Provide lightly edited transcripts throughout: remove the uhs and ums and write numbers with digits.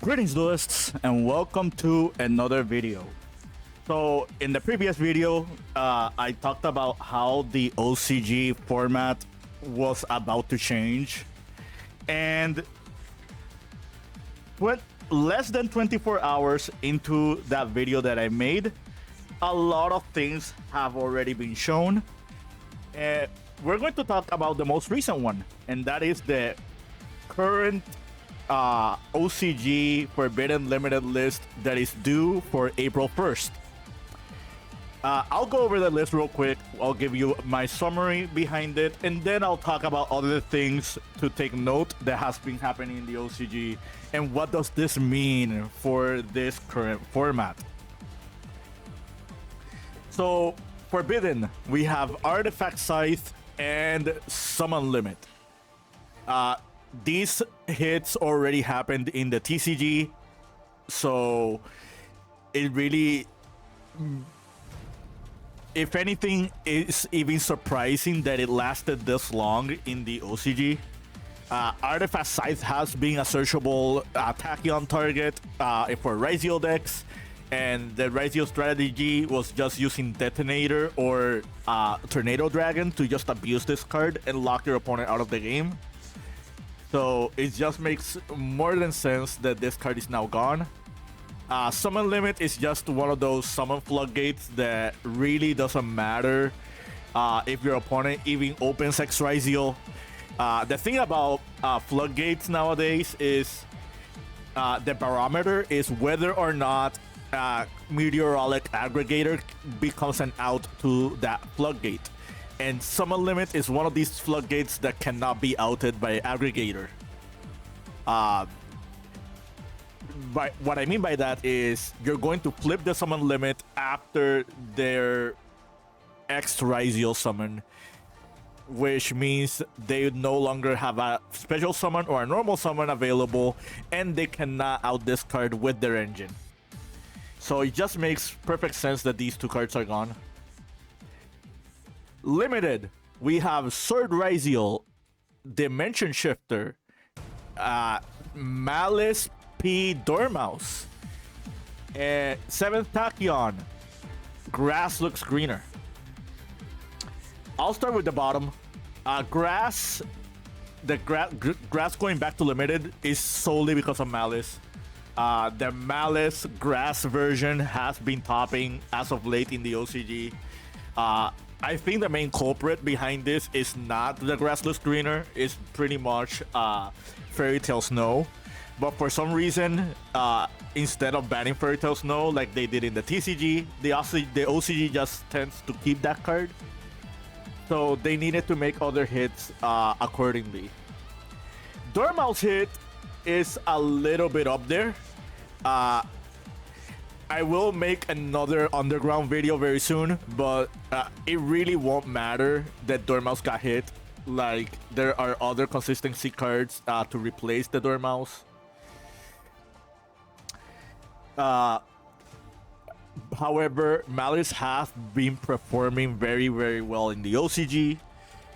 Greetings duelists and welcome to another video. So in the previous video, I talked about how the OCG format was about to change, and less than 24 hours into that video that I made, a lot of things have already been shown. We're going to talk about the most recent one, and that is the current OCG Forbidden Limited list that is due for April 1st. I'll go over the list real quick. I'll give you my summary behind it, and then I'll talk about other things to take note that has been happening in the OCG and what does this mean for this current format. So, Forbidden, we have Artifact Scythe and Summon Limit. These hits already happened in the TCG, so it really, if anything, is even surprising that it lasted this long in the OCG. Artifact Scythe has been a searchable Tachyon target for Ryzeal decks, and the Ryzeal strategy was just using Detonator or Tornado Dragon to just abuse this card and lock your opponent out of the game. So it just makes more than sense that this card is now gone. Summon Limit is just one of those summon floodgates that really doesn't matter if your opponent even opens X Ryzeal. The thing about floodgates nowadays is the barometer is whether or not Meteorolic Aggregator becomes an out to that floodgate. And Summon Limit is one of these floodgates that cannot be outed by Aggregator. But what I mean by that is you're going to flip the Summon Limit after their X Ryzeal summon, which means they no longer have a special summon or a normal summon available, and they cannot out this card with their engine. So it just makes perfect sense that these two cards are gone. Limited, we have Sword Ryzeal, Dimension Shifter, Maliss P. Dormouse, 7th Tachyon, Grass Looks Greener. I'll start with the bottom. Grass going back to Limited is solely because of Maliss. The Maliss Grass version has been topping as of late in the OCG. I think the main culprit behind this is not the Grass Looks Greener. It's pretty much Fairy Tail Snow. But for some reason, instead of banning Fairy Tail Snow like they did in the TCG, the OCG just tends to keep that card. So they needed to make other hits accordingly. Dormouse hit is a little bit up there. I will make another Underground video very soon, but it really won't matter that Dormouse got hit. Like, there are other consistency cards to replace the Dormouse. However, Maliss has been performing very, very well in the OCG.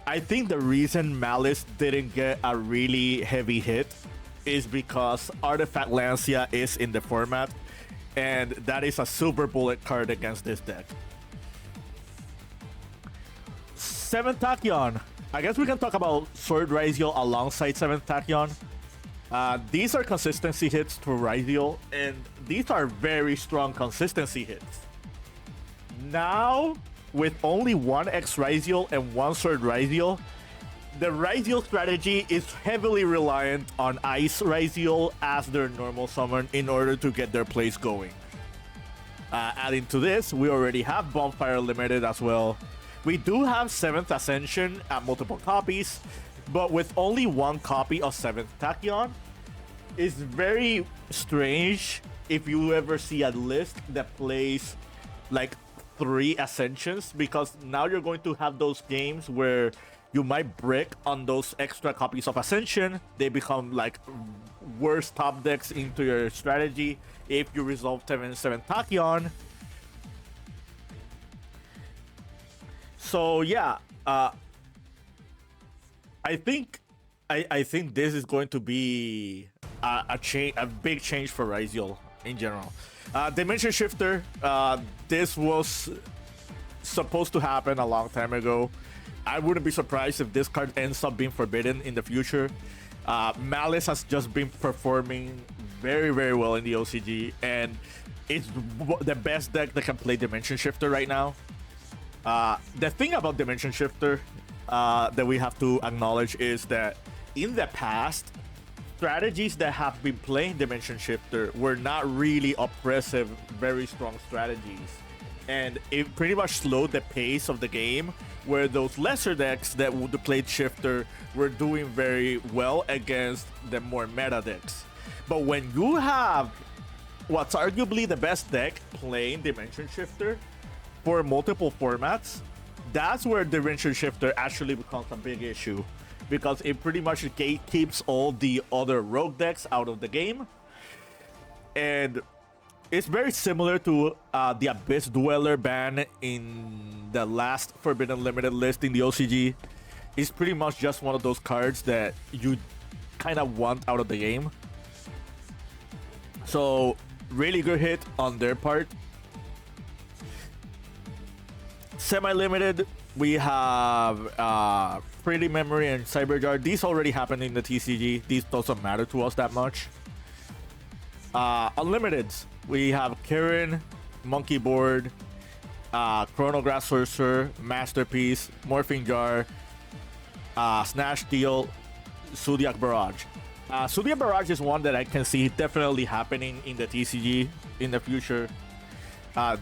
I think the reason Maliss didn't get a really heavy hit is because Artifact Lancia is in the format, and that is a super bullet card against this deck. 7th Tachyon. I guess we can talk about Sword Ryzeal alongside 7th Tachyon. These are consistency hits to Ryzeal, and these are very strong consistency hits. Now, with only one X Ryzeal and one Sword Ryzeal, the Ryzeal strategy is heavily reliant on Ice Ryzeal as their normal summon in order to get their plays going. Adding to this, we already have Bonfire Limited as well. We do have 7th Ascension at multiple copies, but with only one copy of 7th Tachyon, it's very strange if you ever see a list that plays like 3 Ascensions, because now you're going to have those games where you might brick on those extra copies of Ascension. They become like worse top decks into your strategy if you resolve 7th Tachyon. So yeah, I think this is going to be a big change for Ryzeal in general. Dimension Shifter, this was supposed to happen a long time ago. I wouldn't be surprised if this card ends up being forbidden in the future. Maliss has just been performing very, very well in the OCG, and it's the best deck that can play Dimension Shifter right now. The thing about Dimension Shifter that we have to acknowledge is that in the past, strategies that have been playing Dimension Shifter were not really oppressive, very strong strategies. And it pretty much slowed the pace of the game, where those lesser decks that would play Shifter were doing very well against the more meta decks. But when you have what's arguably the best deck playing Dimension Shifter for multiple formats, that's where Dimension Shifter actually becomes a big issue, because it pretty much gatekeeps all the other rogue decks out of the game. And it's very similar to the Abyss Dweller ban in the last Forbidden Limited list in the OCG. It's pretty much just one of those cards that you kind of want out of the game. So, really good hit on their part. Semi-limited, we have Pretty Memory and Cyberjar. These already happened in the TCG. These doesn't matter to us that much. Unlimiteds, we have Karen, Monkey Board, Chronograph Sorcerer, Masterpiece, Morphing Jar, Snatch Deal, Zodiac Barrage. Zodiac Barrage is one that I can see definitely happening in the TCG in the future.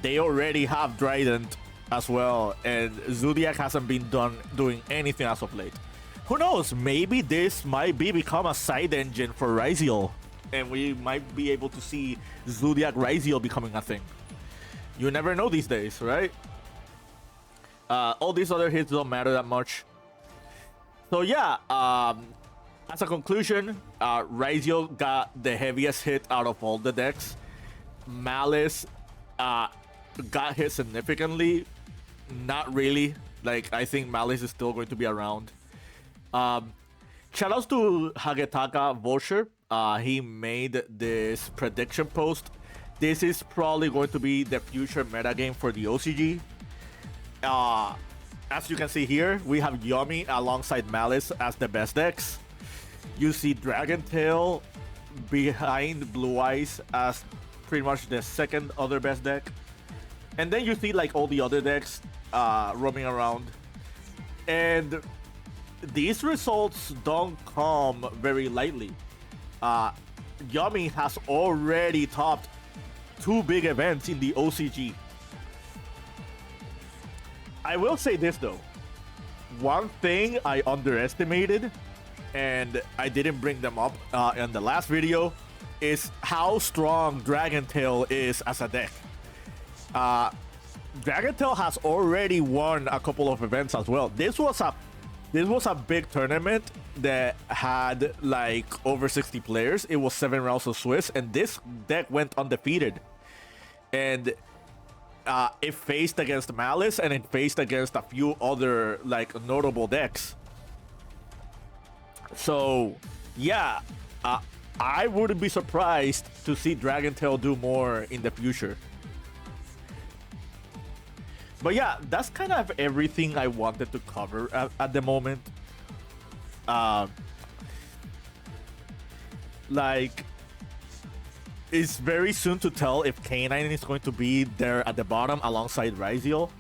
They already have Trident as well, and Zodiac hasn't been doing anything as of late. Who knows? Maybe this might become a side engine for Ryzeal, and we might be able to see Zodiac Ryzeal becoming a thing. You never know these days, right? All these other hits don't matter that much. So yeah, as a conclusion, Ryzeal got the heaviest hit out of all the decks. Maliss got hit significantly. Not really. Like, I think Maliss is still going to be around. Shoutouts to Hagetaka Vulture. He made this prediction post. This is probably going to be the future metagame for the OCG. As you can see here, we have Yomi alongside Maliss as the best decks. You see Dragon Tail behind Blue Eyes as pretty much the second other best deck. And then you see like all the other decks roaming around. And these results don't come very lightly. Yomi has already topped 2 big events in the OCG. I will say this though. One thing I underestimated, and I didn't bring them up in the last video, is how strong Dragon Tail is as a deck. Dragon Tail has already won a couple of events as well. This was a big tournament that had like over 60 players. It was 7 rounds of Swiss, and this deck went undefeated. And it faced against Maliss, and it faced against a few other like notable decks. So yeah, I wouldn't be surprised to see Dragon Tail do more in the future. But yeah, that's kind of everything I wanted to cover at the moment. Like, it's very soon to tell if K9 is going to be there at the bottom alongside Ryzeal.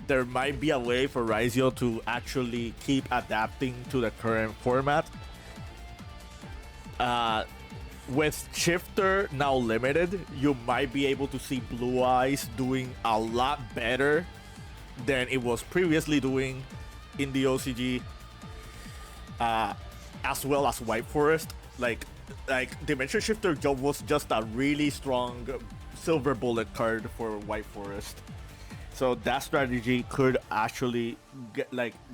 There might be a way for Ryzeal to actually keep adapting to the current format. With Shifter now limited, you might be able to see Blue Eyes doing a lot better than it was previously doing in the OCG, as well as White Forest. Like Dimension Shifter was just a really strong silver bullet card for White Forest. So that strategy could actually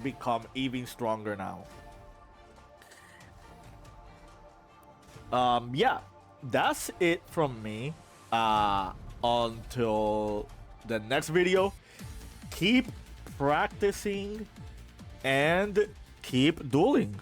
become even stronger now. Yeah, that's it from me. Until the next video, keep practicing and keep dueling.